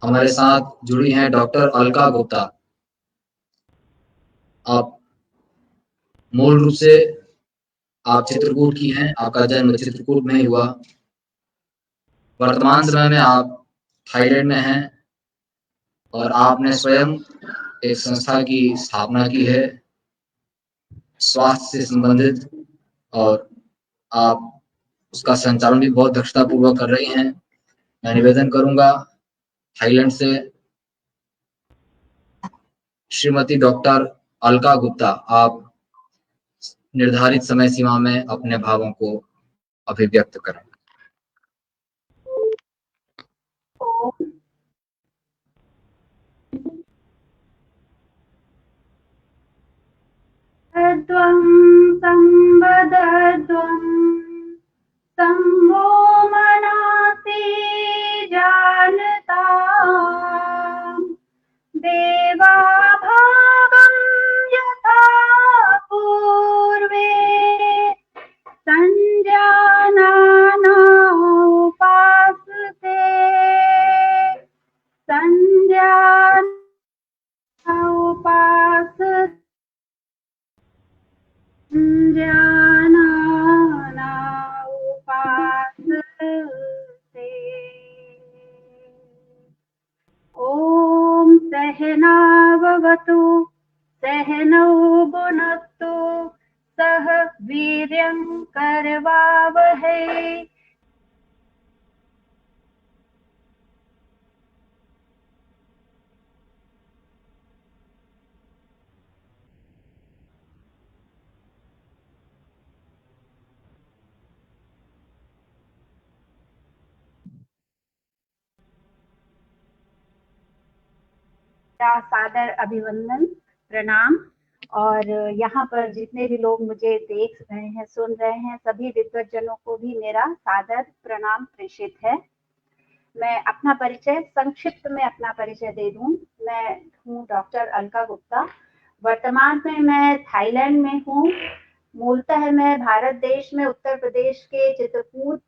हमारे साथ जुड़ी हैं डॉक्टर अलका गुप्ता। आप मूल रूप से आप चित्रकूट की हैं, आपका जन्म चित्रकूट में ही हुआ। वर्तमान समय में आप थाईलैंड में हैं और आपने स्वयं एक संस्था की स्थापना की है स्वास्थ्य से संबंधित, और आप उसका संचालन भी बहुत दक्षता पूर्वक कर रही हैं। मैं निवेदन करूंगा थाईलैंड से श्रीमती डॉक्टर अलका गुप्ता, आप निर्धारित समय सीमा में अपने भावों को अभिव्यक्त करें। त्वं संवदध्वं संभो मनाति जानता देवा भागं यथा पूर्वे संजानाना उपासते संजाना उपासते संजानाना उपासते। ॐ सहनाववतु सहनौ भुनक्तु सह वीर्यं करवावहै। सादर अभिवंदन प्रणाम। और यहाँ पर जितने भी लोग मुझे देख रहे हैं सुन रहे हैं सभी विद्वज्जनों को भी मेरा सादर प्रणाम प्रेषित है। मैं अपना परिचय संक्षिप्त में अपना परिचय दे दूं। मैं हूँ डॉक्टर अलका गुप्ता। वर्तमान में मैं थाईलैंड में हूँ। मूलतः मैं भारत देश में उत्तर प्रदेश के चित्रकूट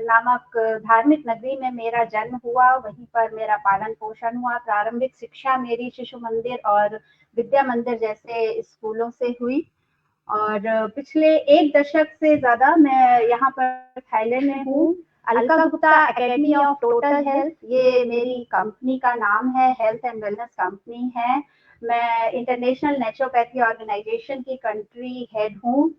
नामक धार्मिक नगरी में मेरा जन्म हुआ। वहीं पर मेरा पालन पोषण हुआ। प्रारंभिक शिक्षा मेरी शिशु मंदिर और विद्या मंदिर जैसे स्कूलों से हुई और पिछले 1 दशक से ज़्यादा मैं यहाँ पर थाईलैंड में हूँ। Alka Gupta academy of total health ये मेरी कंपनी का नाम है, हेल्थ एंड वेलनेस कंपनी है। मैं इंटरनेशनल नेचुरोपैथी ऑर्गेनाइजेशन की कंट्री हेड हूँ।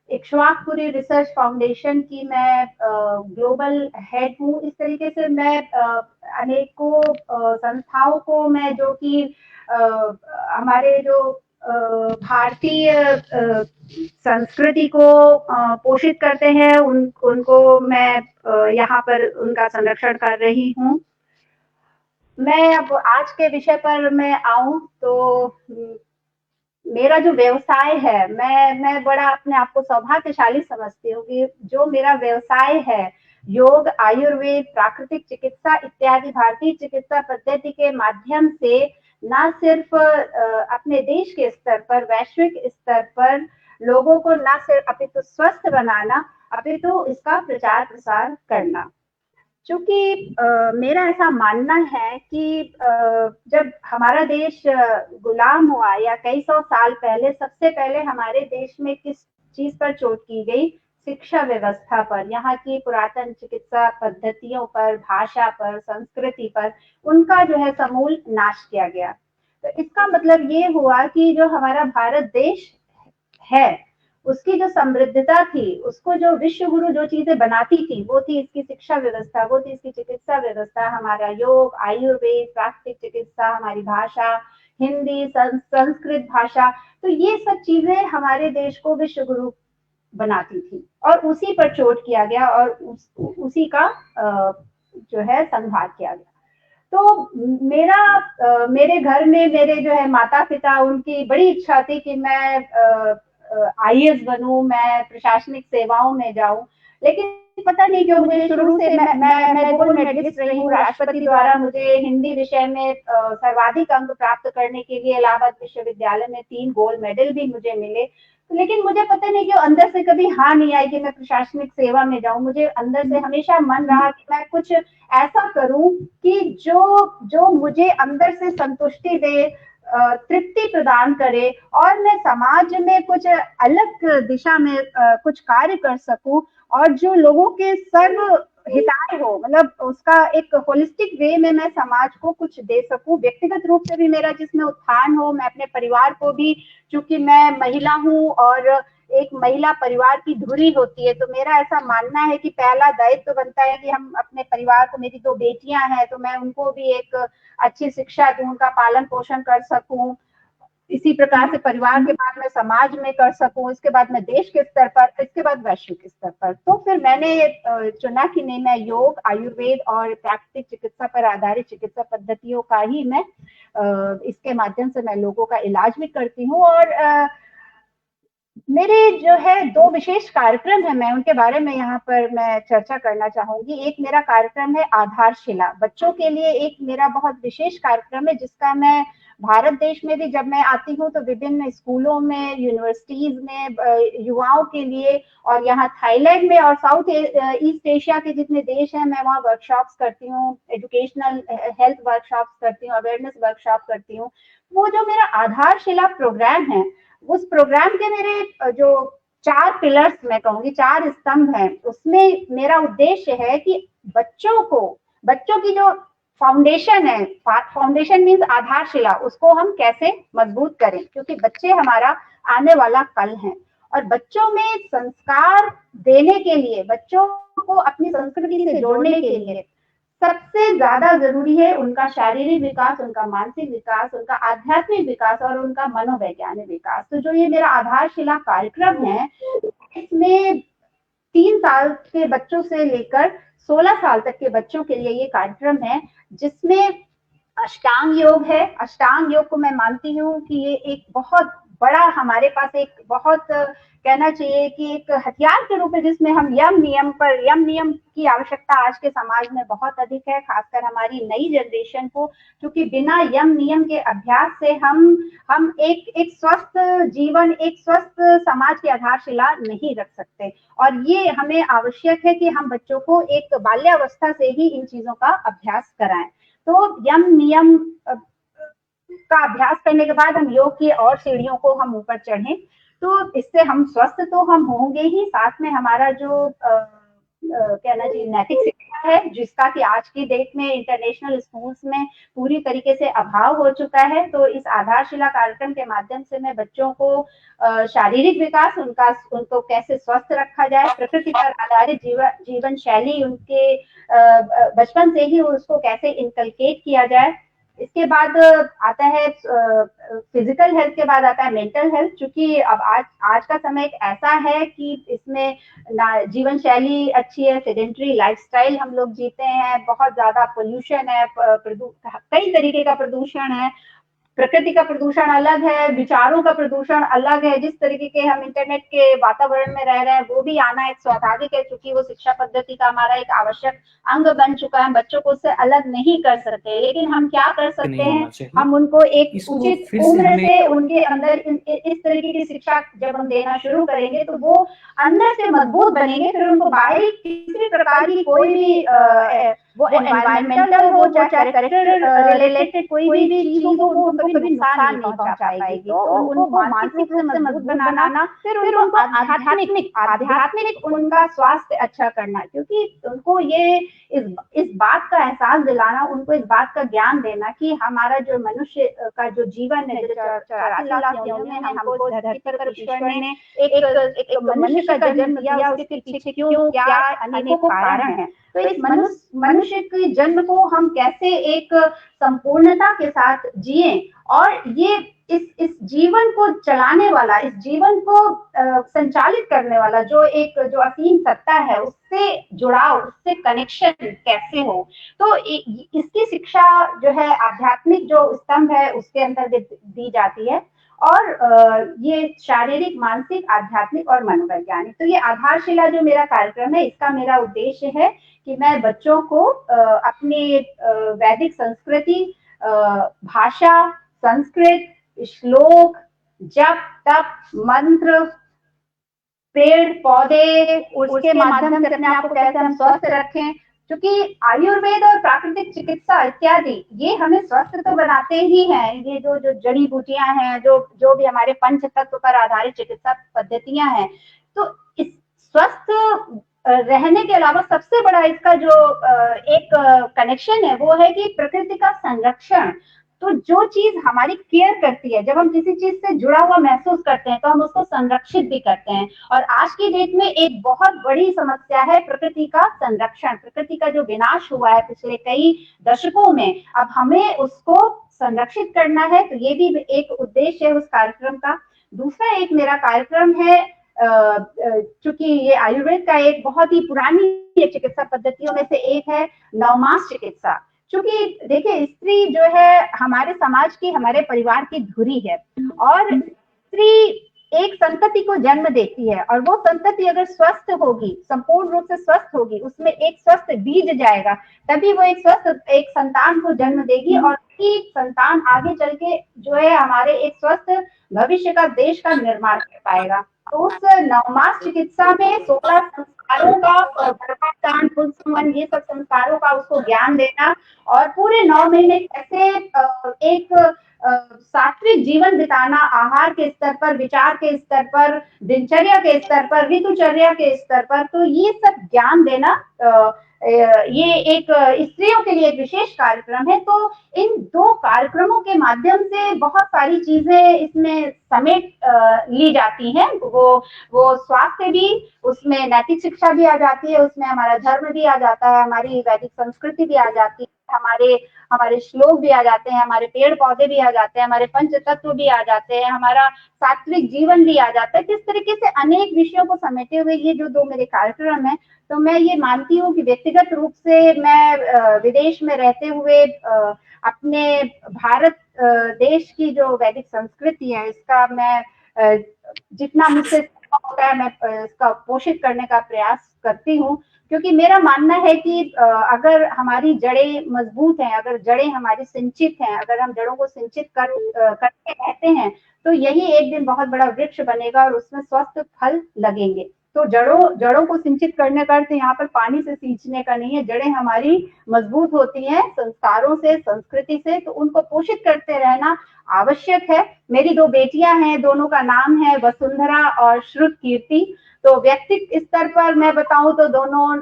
इक्ष्वाकुपुरी रिसर्च फाउंडेशन की मैं ग्लोबल हेड हूँ। इस तरीके से मैं अनेकों संस्थाओं को मैं जो कि हमारे जो भारतीय संस्कृति को पोषित करते हैं उनको मैं यहाँ पर उनका संरक्षण कर रही हूँ। मैं अब आज के विषय पर मैं आऊं तो मेरा जो व्यवसाय है मैं बड़ा अपने आप को सौभाग्यशाली समझती हूँ कि जो मेरा व्यवसाय है योग आयुर्वेद प्राकृतिक चिकित्सा इत्यादि भारतीय चिकित्सा पद्धति के माध्यम से न सिर्फ अपने देश के स्तर पर वैश्विक स्तर पर लोगों को न सिर्फ अपितु स्वस्थ बनाना अपितु इसका प्रचार प्रसार करना। चूंकि मेरा ऐसा मानना है कि जब हमारा देश गुलाम हुआ या कई सौ साल पहले सबसे पहले हमारे देश में किस चीज पर चोट की गई, शिक्षा व्यवस्था पर, यहाँ की पुरातन चिकित्सा पद्धतियों पर, भाषा पर, संस्कृति पर उनका जो है समूल नाश किया गया। तो इसका मतलब ये हुआ कि जो हमारा भारत देश है उसकी जो समृद्धता थी उसको जो विश्व गुरु जो चीजें बनाती थी वो थी इसकी शिक्षा व्यवस्था, वो थी इसकी चिकित्सा व्यवस्था, हमारा योग आयुर्वेद प्राकृतिक चिकित्सा, हमारी भाषा हिंदी संस्कृत भाषा। तो ये सब चीजें हमारे देश को विश्व गुरु बनाती थी और उसी पर चोट किया गया और उसी का जो है संहार किया गया। तो मेरे घर में मेरे जो है माता पिता उनकी बड़ी इच्छा थी कि मैं आईएएस बनूं, मैं प्रशासनिक सेवाओं में जाऊं, लेकिन पता नहीं क्यों मुझे शुरू से मैं गोल्ड मेडलिस्ट रही हूँ। राष्ट्रपति द्वारा मुझे हिंदी विषय में सर्वाधिक अंक प्राप्त करने के लिए इलाहाबाद विश्वविद्यालय में 3 गोल्ड मेडल भी मुझे मिले। लेकिन मुझे पता नहीं क्यों अंदर से कभी हाँ नहीं आई कि मैं प्रशासनिक सेवा में जाऊं। मुझे अंदर से हमेशा मन रहा कि मैं कुछ ऐसा करूं कि जो मुझे अंदर से संतुष्टि दे, तृप्ति प्रदान करे और मैं समाज में कुछ अलग दिशा में कुछ कार्य कर सकूं और जो लोगों के सर्व हिताय हो, मतलब उसका एक होलिस्टिक वे में मैं समाज को कुछ दे सकूं, व्यक्तिगत रूप से भी मेरा जिसमें उत्थान हो, मैं अपने परिवार को भी, चूंकि मैं महिला हूं और एक महिला परिवार की धुरी होती है, तो मेरा ऐसा मानना है कि पहला दायित्व तो बनता है कि हम अपने परिवार को, मेरी 2 बेटियां हैं तो मैं उनको भी एक अच्छी शिक्षा दूं, उनका पालन पोषण कर सकूं, इसी प्रकार से परिवार के बाद मैं समाज में कर सकूं, इसके बाद मैं देश के स्तर पर, इसके बाद वैश्विक स्तर पर। तो फिर मैंने चुना कि नहीं, मैं योग, आयुर्वेद और प्राकृतिक चिकित्सा पर आधारित चिकित्सा पद्धतियों का ही मैं इसके माध्यम से मैं लोगों का इलाज भी करती हूँ। और मेरे जो है 2 विशेष कार्यक्रम है, मैं उनके बारे में यहाँ पर मैं चर्चा करना चाहूंगी। एक मेरा कार्यक्रम है आधारशिला, बच्चों के लिए एक मेरा बहुत विशेष कार्यक्रम है जिसका मैं भारत देश में भी जब मैं आती हूँ तो विभिन्न स्कूलों में, यूनिवर्सिटीज में युवाओं के लिए, और यहाँ थाईलैंड में और साउथ ईस्ट एशिया के जितने देश हैं मैं वहाँ वर्कशॉप्स करती हूँ, एजुकेशनल हेल्थ वर्कशॉप्स करती हूँ, अवेयरनेस वर्कशॉप करती हूँ। वो जो मेरा आधारशिला प्रोग्राम है, उस प्रोग्राम के मेरे जो 4 पिलर्स मैं कहूंगी, 4 स्तंभ हैं, उसमें मेरा उद्देश्य है कि बच्चों की जो फाउंडेशन है, फाउंडेशन मीन्स आधारशिला, उसको हम कैसे मजबूत करें, क्योंकि बच्चे हमारा आने वाला कल हैं। और बच्चों में संस्कार देने के लिए, बच्चों को अपनी संस्कृति से जोड़ने के लिए सबसे ज्यादा जरूरी है उनका शारीरिक विकास, उनका मानसिक विकास, उनका आध्यात्मिक विकास और उनका मनोवैज्ञानिक विकास। तो जो ये मेरा आधारशिला कार्यक्रम है, इसमें 3 साल के बच्चों से लेकर 16 साल तक के बच्चों के लिए ये कार्यक्रम है, जिसमें अष्टांग योग है। अष्टांग योग को मैं मानती हूँ कि ये एक बहुत बड़ा, हमारे पास एक बहुत कहना चाहिए कि एक हथियार के रूप में, जिसमें हम यम नियम की आवश्यकता आज के समाज में बहुत अधिक है, खासकर हमारी नई जनरेशन को, क्योंकि बिना यम नियम के अभ्यास से हम एक स्वस्थ जीवन, एक स्वस्थ समाज की आधारशिला नहीं रख सकते। और ये हमें आवश्यक है कि हम बच्चों को एक बाल्यावस्था से ही इन चीजों का अभ्यास कराएं। तो यम नियम का अभ्यास करने के बाद हम योग की और सीढ़ियों को हम ऊपर चढ़ें, तो इससे हम स्वस्थ तो हम होंगे ही, साथ में हमारा जो कहना चाहिए नैतिक शिक्षा है, जिसका कि आज की डेट में इंटरनेशनल स्कूल्स में पूरी तरीके से अभाव हो चुका है। तो इस आधारशिला कार्यक्रम के माध्यम से मैं बच्चों को शारीरिक विकास, उनको कैसे स्वस्थ रखा जाए, प्रकृति पर आधारित जीवन शैली उनके बचपन से ही उसको कैसे इनकलकेट किया जाए। इसके बाद आता है फिजिकल हेल्थ, के बाद आता है मेंटल हेल्थ, क्योंकि अब आज का समय एक ऐसा है कि इसमें जीवन शैली अच्छी है, सेडेंटरी लाइफस्टाइल हम लोग जीते हैं, बहुत ज्यादा पोल्यूशन है, कई तरीके का प्रदूषण है, प्रकृति का प्रदूषण अलग है, विचारों का प्रदूषण अलग है। जिस तरीके के हम इंटरनेट के वातावरण में रह रहे हैं वो भी आना एक स्वाभाविक है, क्योंकि वो शिक्षा पद्धति का हमारा एक आवश्यक अंग बन चुका है, बच्चों को उससे अलग नहीं कर सकते। लेकिन हम क्या कर सकते हैं, हम उनको एक उचित उम्र से उनके अंदर इस तरीके की शिक्षा जब हम देना शुरू करेंगे तो वो अंदर से मजबूत बनेंगे। फिर उनको बाहरी किसी प्रकार की कोई भी वो एनवायरमेंटल हो, चाहे कैरेक्टर रिलेटेड कोई भी चीज हो, वो कभी नुकसान नहीं पहुंचा पाएगी। तो उनको मानसिक रूप से मजबूत बनाना, फिर उनको आध्यात्मिक उनका स्वास्थ्य अच्छा करना, क्योंकि उनको ये इस बात का एहसास दिलाना, उनको इस बात का ज्ञान देना कि हमारा जो मनुष्य का जो जीवन है, जो 84 लाख योनियों में हमको धरती पर ईश्वर ने एक मनुष्य का जन्म दिया, उसके पीछे क्यों क्या अनेकों कारण है। तो इस मनुष्य के जन्म को हम कैसे एक संपूर्णता के साथ जिए, और ये इस जीवन को चलाने वाला, इस जीवन को संचालित करने वाला जो असीम सत्ता है, उससे जुड़ाव, उससे कनेक्शन कैसे हो। तो इसकी शिक्षा जो है आध्यात्मिक जो स्तंभ है उसके अंतर्गत दी जाती है। और ये शारीरिक, मानसिक, आध्यात्मिक और मनोवैज्ञानिक। तो ये आधारशिला जो मेरा कार्यक्रम है, इसका मेरा उद्देश्य है कि मैं बच्चों को अपने वैदिक संस्कृति, भाषा, संस्कृत, श्लोक, जप, तप, मंत्र, पेड़ पौधे, उसके माध्यम से अपने आप को कैसे हम स्वस्थ रखें, क्योंकि आयुर्वेद और प्राकृतिक चिकित्सा इत्यादि ये हमें स्वस्थ तो बनाते ही हैं। ये जो जो जड़ी बूटियां हैं, जो जो भी हमारे पंच तत्व पर आधारित चिकित्सा पद्धतियां हैं, तो इस स्वस्थ रहने के अलावा सबसे बड़ा इसका जो एक कनेक्शन है वो है कि प्रकृति का संरक्षण। तो जो चीज हमारी केयर करती है, जब हम किसी चीज से जुड़ा हुआ महसूस करते हैं तो हम उसको संरक्षित भी करते हैं। और आज की डेट में एक बहुत बड़ी समस्या है प्रकृति का संरक्षण, प्रकृति का जो विनाश हुआ है पिछले कई दशकों में, अब हमें उसको संरक्षित करना है। तो ये भी एक उद्देश्य है उस कार्यक्रम का। दूसरा एक मेरा कार्यक्रम है, चूंकि ये आयुर्वेद का एक बहुत ही पुरानी चिकित्सा पद्धतियों में से एक है, नवमास चिकित्सा। क्योंकि देखिए, स्त्री जो है हमारे समाज की, हमारे परिवार की धुरी है, और स्त्री एक संतति को जन्म देती है, और वो संतति अगर स्वस्थ होगी, संपूर्ण रूप से स्वस्थ होगी, उसमें एक स्वस्थ बीज जाएगा, तभी वो एक स्वस्थ एक संतान को जन्म देगी, और संतान आगे चल के जो है हमारे एक स्वस्थ भविष्य का, देश का निर्माण कर पाएगा। तो उस नवमास चिकित्सा में 16 संस्कारों का, गर्भाधान, पुंस संवन, ये सब संस्कारों का उसको ज्ञान देना, और पूरे 9 महीने कैसे एक सात्विक जीवन बिताना, आहार के स्तर पर, विचार के स्तर पर, दिनचर्या के स्तर पर, ऋतुचर्या के स्तर पर, तो ये सब ज्ञान देना ये एक स्त्रियों के लिए एक विशेष कार्यक्रम है। तो इन 2 कार्यक्रमों के माध्यम से बहुत सारी चीजें इसमें समेट ली जाती हैं। वो स्वास्थ्य भी, उसमें नैतिक शिक्षा भी आ जाती है, उसमें हमारा धर्म भी आ जाता है, हमारी वैदिक संस्कृति भी आ जाती है, हमारे हमारे श्लोक भी आ जाते हैं, हमारे पेड़ पौधे भी आ जाते हैं, हमारे पंच तत्व भी आ जाते हैं, हमारा सात्विक जीवन भी आ जाता है। किस तरीके से अनेक विषयों को समेटे हुए ये जो 2 मेरे कार्यक्रम है, तो मैं ये मानती हूँ कि व्यक्तिगत रूप से मैं विदेश में रहते हुए अपने भारत देश की जो वैदिक संस्कृति है, इसका मैं जितना मुझसे होता है मैं इसका पोषित करने का प्रयास करती हूँ। क्योंकि मेरा मानना है कि अगर हमारी जड़ें मजबूत हैं, अगर जड़ें हमारी सिंचित हैं, अगर हम जड़ों को सिंचित करके रहते हैं, तो यही एक दिन बहुत बड़ा वृक्ष बनेगा और उसमें स्वस्थ फल लगेंगे। तो जड़ों को सिंचित करने का अर्थ यहाँ पर पानी से सींचने का नहीं है। जड़ें हमारी मजबूत होती हैं संस्कारों से, संस्कृति से, तो उनको पोषित करते रहना आवश्यक है। मेरी 2 बेटियां हैं, दोनों का नाम है वसुंधरा और श्रुत कीर्ति। तो व्यक्तिगत स्तर पर मैं बताऊं तो दोनों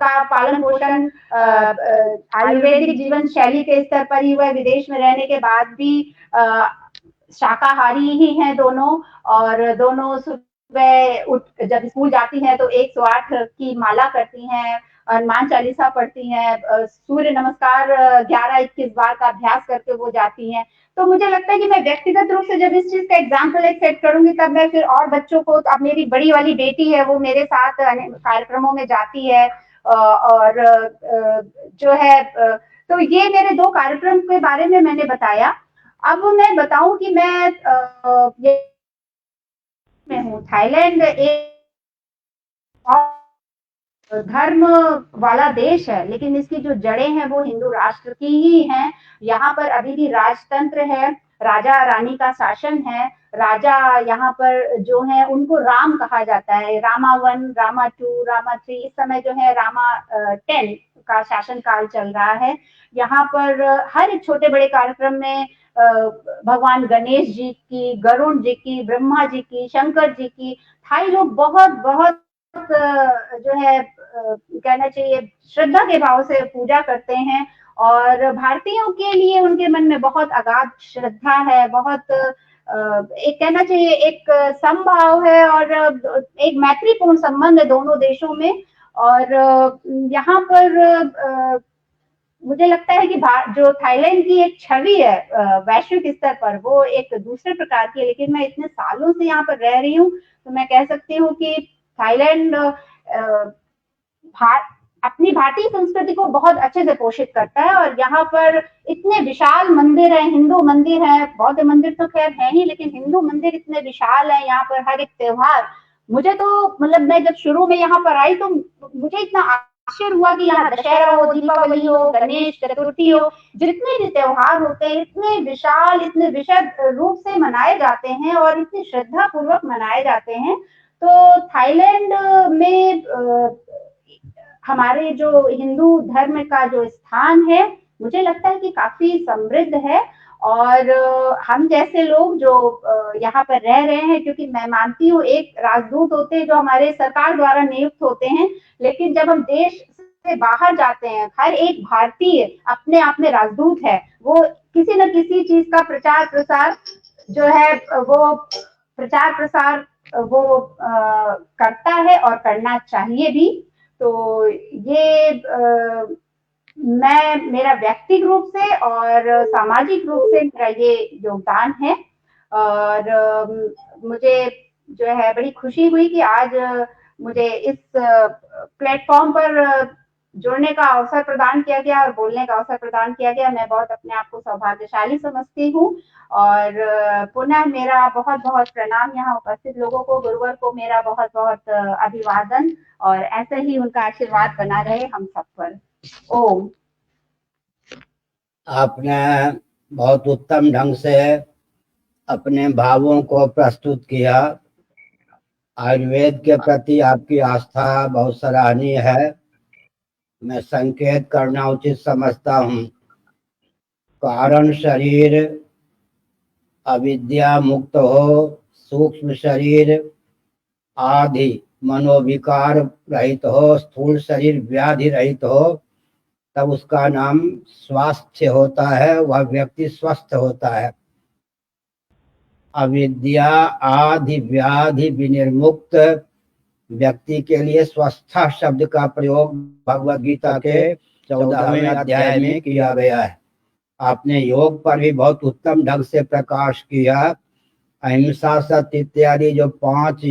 का पालन पोषण आयुर्वेदिक जीवन शैली के स्तर पर ही हुआ है। विदेश में रहने के बाद भी शाकाहारी ही हैं दोनों, और दोनों सुबह उठ जब स्कूल जाती हैं तो 108 की माला करती हैं, हनुमान चालीसा पढ़ती हैं, सूर्य नमस्कार 11-21 बार का अभ्यास करके वो जाती हैं। तो मुझे लगता है कि मैं व्यक्तिगत रूप से जब इस चीज का एग्जाम्पल एक सेट करूंगी, तब मैं फिर और बच्चों को, अब मेरी बड़ी वाली बेटी है वो मेरे साथ कार्यक्रमों में जाती है, और जो है तो ये मेरे 2 कार्यक्रम के बारे में मैंने बताया। अब मैं बताऊं कि मैं हूँ थाईलैंड एक धर्म वाला देश है, लेकिन इसकी जो जड़ें हैं वो हिंदू राष्ट्र की ही हैं। यहाँ पर अभी भी राजतंत्र है, राजा रानी का शासन है। राजा यहाँ पर जो है उनको राम कहा जाता है, रामा 1, रामा 2, रामा 3, इस समय जो है रामा 10 का शासन काल चल रहा है। यहाँ पर हर एक छोटे बड़े कार्यक्रम में भगवान गणेश जी की, गरुण जी की, ब्रह्मा जी की, शंकर जी की, थाई लोग बहुत बहुत जो है कहना चाहिए श्रद्धा के भाव से पूजा करते हैं। और भारतीयों के लिए उनके मन में बहुत अगाध श्रद्धा है, बहुत एक कहना चाहिए एक समभाव है, और एक मैत्रीपूर्ण संबंध है दोनों देशों में। और यहाँ पर मुझे लगता है कि जो थाईलैंड की एक छवि है वैश्विक स्तर पर, वो एक दूसरे प्रकार की है। लेकिन मैं इतने सालों से यहाँ पर रह रही हूँ, तो मैं कह सकती हूँ कि थाईलैंड अपनी भारतीय संस्कृति को बहुत अच्छे से पोषित करता है। और यहाँ पर इतने विशाल मंदिर हैं, हिंदू मंदिर है, बौद्ध मंदिर तो खैर है ही, लेकिन हिंदू मंदिर इतने विशाल है। यहाँ पर हर एक त्योहार, मुझे तो मतलब मैं जब शुरू में यहाँ पर आई तो मुझे इतना आश्चर्य हुआ कि यहाँ दशहरा हो, दीपावली हो, गणेश चतुर्थी हो, जितने भी त्योहार होते हैं इतने विशाल, इतने विशद रूप से मनाए जाते हैं और इतनी श्रद्धा पूर्वक मनाए जाते हैं। तो थाईलैंड में हमारे जो हिंदू धर्म का जो स्थान है, मुझे लगता है कि काफी समृद्ध है। और हम जैसे लोग जो यहाँ पर रह रहे हैं, क्योंकि मैं मानती हूँ एक राजदूत होते हैं जो हमारे सरकार द्वारा नियुक्त होते हैं, लेकिन जब हम देश से बाहर जाते हैं, हर एक भारतीय अपने आप में राजदूत है। वो किसी न किसी चीज का प्रचार प्रसार जो है वो प्रचार प्रसार वो करता है और करना चाहिए भी। तो ये मैं मेरा व्यक्तिगत रूप से और सामाजिक रूप से मेरा ये योगदान है। और मुझे जो है बड़ी खुशी हुई कि आज मुझे इस प्लेटफॉर्म पर जुड़ने का अवसर प्रदान किया गया और बोलने का अवसर प्रदान किया गया। मैं बहुत अपने आप को सौभाग्यशाली समझती हूँ। और पुनः मेरा बहुत बहुत प्रणाम यहाँ उपस्थित लोगों को, गुरुवर को मेरा बहुत बहुत अभिवादन, और ऐसे ही उनका आशीर्वाद बना रहे हम सब पर। ओम। आपने बहुत उत्तम ढंग से अपने भावों को प्रस्तुत किया। आयुर्वेद के प्रति आपकी आस्था बहुत सराहनीय है। मैं संकेत करना उचित समझता हूँ। कारण शरीर अविद्या मुक्त हो, सूक्ष्म शरीर आदि मनोविकार रहित हो, स्थूल शरीर व्याधि रहित हो, तब उसका नाम स्वास्थ्य होता है, वह व्यक्ति स्वस्थ होता है। अविद्या आदि व्याधि विनिर्मुक्त व्यक्ति के लिए स्वस्थ शब्द का प्रयोग भगवद गीता के 14वें अध्याय में किया गया है। आपने योग पर भी बहुत उत्तम ढंग से प्रकाश किया। अहिंसा, सत्य इत्यादि जो 5